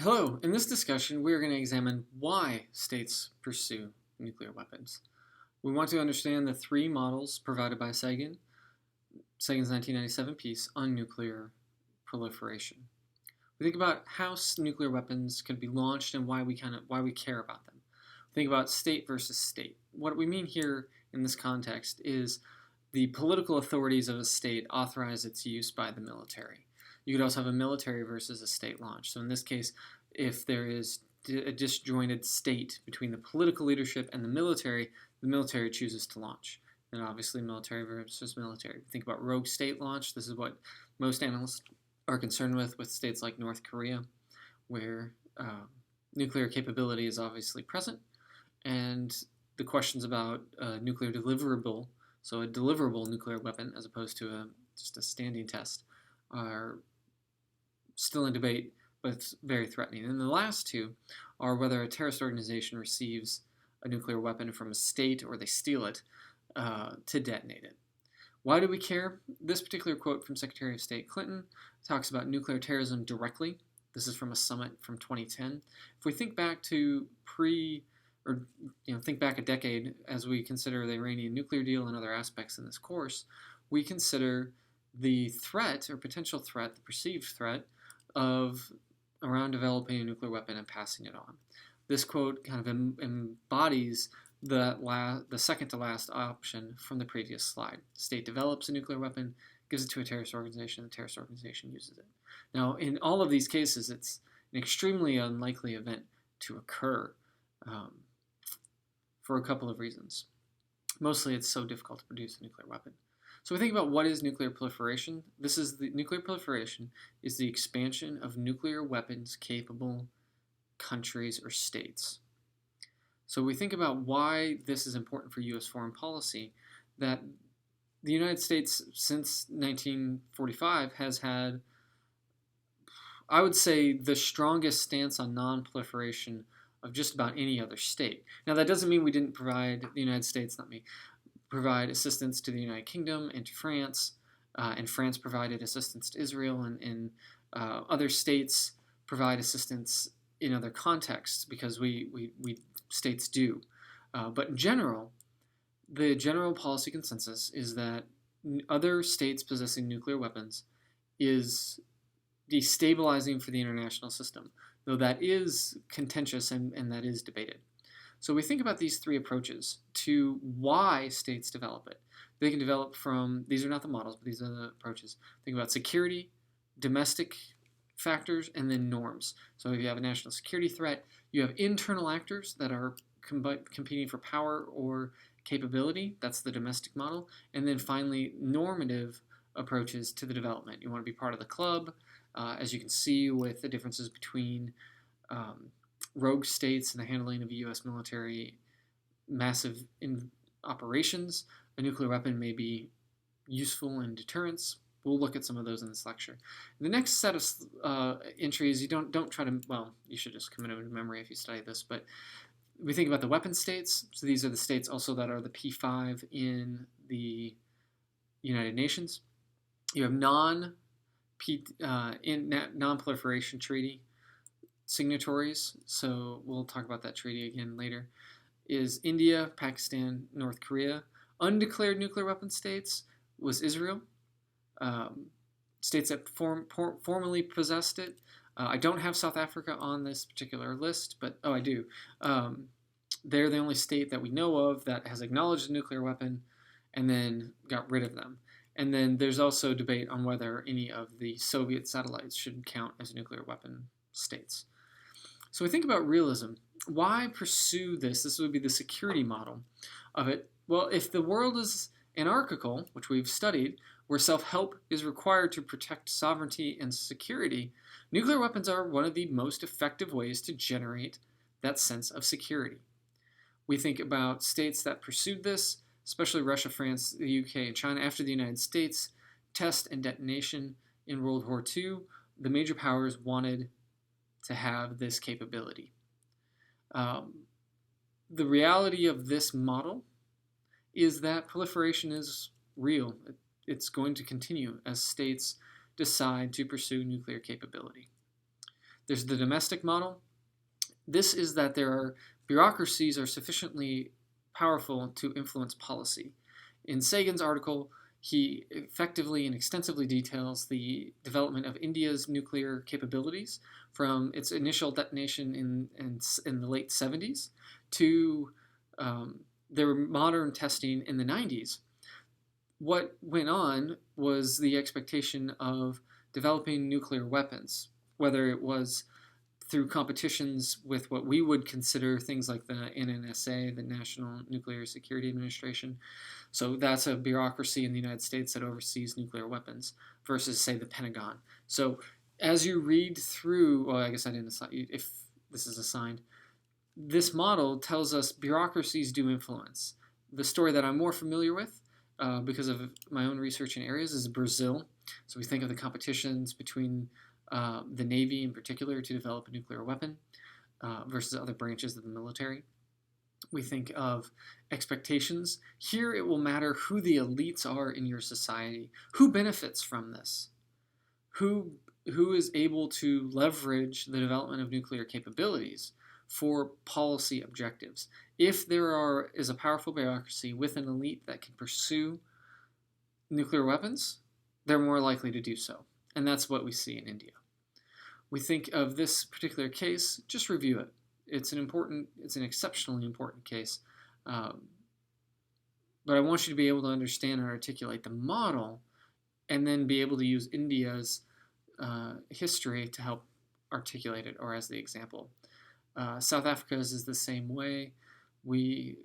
Hello, in this discussion we are going to examine why states pursue nuclear weapons. We want to understand the three models provided by Sagan's 1997 piece on nuclear proliferation. We think about how nuclear weapons can be launched and why we care about them. We think about state versus state. What we mean here in this context is the political authorities of a state authorize its use by the military. You could also have a military versus a state launch. So in this case, if there is a disjointed state between the political leadership and the military chooses to launch. And obviously military versus military. Think about rogue state launch. This is what most analysts are concerned with states like North Korea, where nuclear capability is obviously present, and the questions about nuclear deliverable, so a deliverable nuclear weapon as opposed to just a standing test, are still in debate, but it's very threatening. And the last two are whether a terrorist organization receives a nuclear weapon from a state or they steal it to detonate it. Why do we care? This particular quote from Secretary of State Clinton talks about nuclear terrorism directly. This is from a summit from 2010. If we think back to think back a decade as we consider the Iranian nuclear deal and other aspects in this course, we consider the threat or potential threat, the perceived threat of around developing a nuclear weapon and passing it on. This quote kind of embodies the second to last option from the previous slide. The state develops a nuclear weapon, gives it to a terrorist organization, the terrorist organization uses it. Now, in all of these cases, it's an extremely unlikely event to occur for a couple of reasons. Mostly, it's so difficult to produce a nuclear weapon. So we think about what is nuclear proliferation. Nuclear proliferation is the expansion of nuclear weapons capable countries or states. So we think about why this is important for U.S. foreign policy, that the United States since 1945 has had, I would say, the strongest stance on non-proliferation of just about any other state. Now that doesn't mean we didn't provide, the United States, not me, provide assistance to the United Kingdom and to France, and France provided assistance to Israel, and other states provide assistance in other contexts because we states do. But in general, the general policy consensus is that other states possessing nuclear weapons is destabilizing for the international system, though that is contentious and that is debated. So we think about these three approaches to why states develop it. They can develop from, these are not the models, but these are the approaches. Think about security, domestic factors, and then norms. So if you have a national security threat, you have internal actors that are competing for power or capability. That's the domestic model. And then finally, normative approaches to the development. You want to be part of the club, as you can see with the differences between rogue states and the handling of U.S. military massive operations. A nuclear weapon may be useful in deterrence. We'll look at some of those in this lecture. The next set of entries, you don't try to, well, you should just commit them to memory if you study this, but we think about the weapon states. So these are the states also that are the P5 in the United Nations. You have non-proliferation treaty signatories, so we'll talk about that treaty again later, is India, Pakistan, North Korea. Undeclared nuclear weapon states was Israel. States that formally possessed it. I don't have South Africa on this particular list, but, I do. They're the only state that we know of that has acknowledged a nuclear weapon and then got rid of them. And then there's also debate on whether any of the Soviet satellites should count as nuclear weapon states. So we think about realism. Why pursue this? This would be the security model of it. Well, if the world is anarchical, which we've studied, where self-help is required to protect sovereignty and security, nuclear weapons are one of the most effective ways to generate that sense of security. We think about states that pursued this, especially Russia, France, the UK, and China. After the United States test and detonation in World War II, the major powers wanted to have this capability. The reality of this model is that proliferation is real. It's going to continue as states decide to pursue nuclear capability. There's the domestic model. This is that bureaucracies are sufficiently powerful to influence policy. In Sagan's article, he effectively and extensively details the development of India's nuclear capabilities from its initial detonation in the late 70s to their modern testing in the 90s. What went on was the expectation of developing nuclear weapons, whether it was through competitions with what we would consider things like the NNSA, the National Nuclear Security Administration. So that's a bureaucracy in the United States that oversees nuclear weapons versus, say, the Pentagon. So as you read through, well, I guess I didn't assign, if this is assigned, this model tells us bureaucracies do influence. The story that I'm more familiar with, because of my own research in areas, is Brazil. So we think of the competitions between the Navy in particular to develop a nuclear weapon versus other branches of the military. We think of expectations. Here it will matter who the elites are in your society. Who benefits from this? Who is able to leverage the development of nuclear capabilities for policy objectives? If there is a powerful bureaucracy with an elite that can pursue nuclear weapons, they're more likely to do so. And that's what we see in India. We think of this particular case, just review it. It's an exceptionally important case. But I want you to be able to understand and articulate the model and then be able to use India's history to help articulate it, or as the example. South Africa's is the same way. We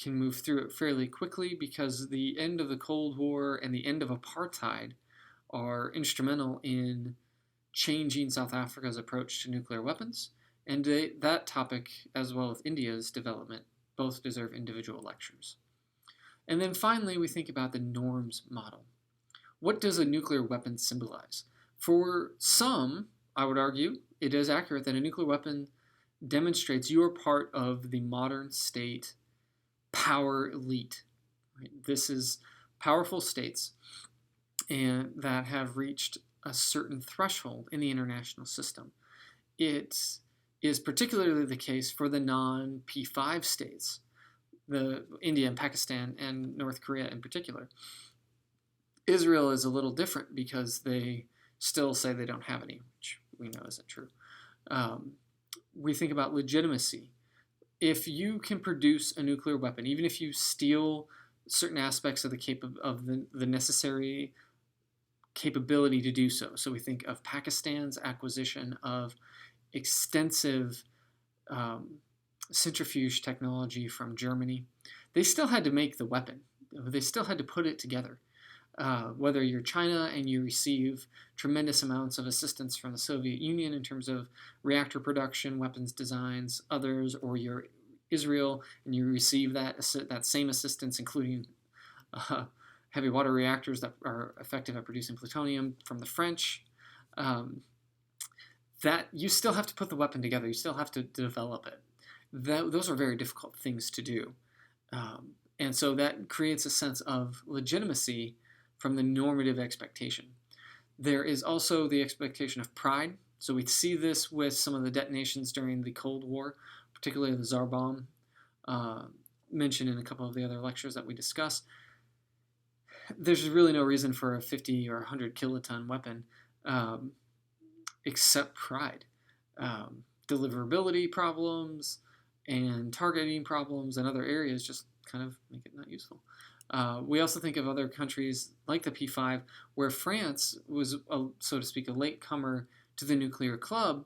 can move through it fairly quickly because the end of the Cold War and the end of apartheid are instrumental in changing South Africa's approach to nuclear weapons, and that topic, as well as India's development, both deserve individual lectures. And then finally, we think about the norms model. What does a nuclear weapon symbolize? For some, I would argue, it is accurate that a nuclear weapon demonstrates you are part of the modern state power elite. Right? This is powerful states and that have reached a certain threshold in the international system. It is particularly the case for the non-P5 states, the India and Pakistan and North Korea in particular. Israel is a little different because they still say they don't have any, which we know isn't true. We think about legitimacy. If you can produce a nuclear weapon, even if you steal certain aspects of the necessary capability to do so. So we think of Pakistan's acquisition of extensive centrifuge technology from Germany. They still had to make the weapon. They still had to put it together. Whether you're China and you receive tremendous amounts of assistance from the Soviet Union in terms of reactor production, weapons designs, others, or you're Israel and you receive that same assistance, including heavy water reactors that are effective at producing plutonium from the French, that you still have to put the weapon together. You still have to develop it. Those are very difficult things to do. And so that creates a sense of legitimacy from the normative expectation. There is also the expectation of pride. So we see this with some of the detonations during the Cold War, particularly the Tsar bomb, mentioned in a couple of the other lectures that we discussed. There's really no reason for a 50 or 100 kiloton weapon except pride. Deliverability problems and targeting problems and other areas just kind of make it not useful. We also think of other countries like the P5 where France was, so to speak, a latecomer to the nuclear club,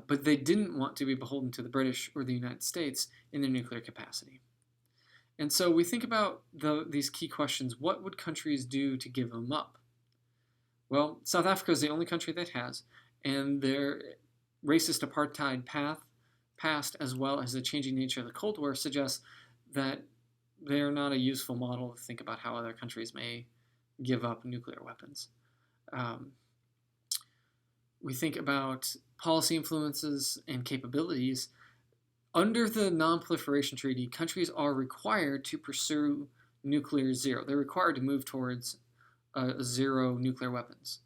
but they didn't want to be beholden to the British or the United States in their nuclear capacity. And so we think about these key questions. What would countries do to give them up? Well, South Africa is the only country that has, and their racist apartheid past, as well as the changing nature of the Cold War, suggests that they're not a useful model to think about how other countries may give up nuclear weapons. We think about policy influences and capabilities. Under the Non-Proliferation Treaty, countries are required to pursue nuclear zero. They're required to move towards zero nuclear weapons.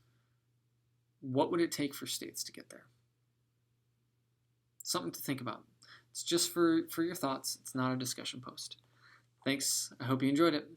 What would it take for states to get there? something to think about. It's just for your thoughts. It's not a discussion post. Thanks. I hope you enjoyed it.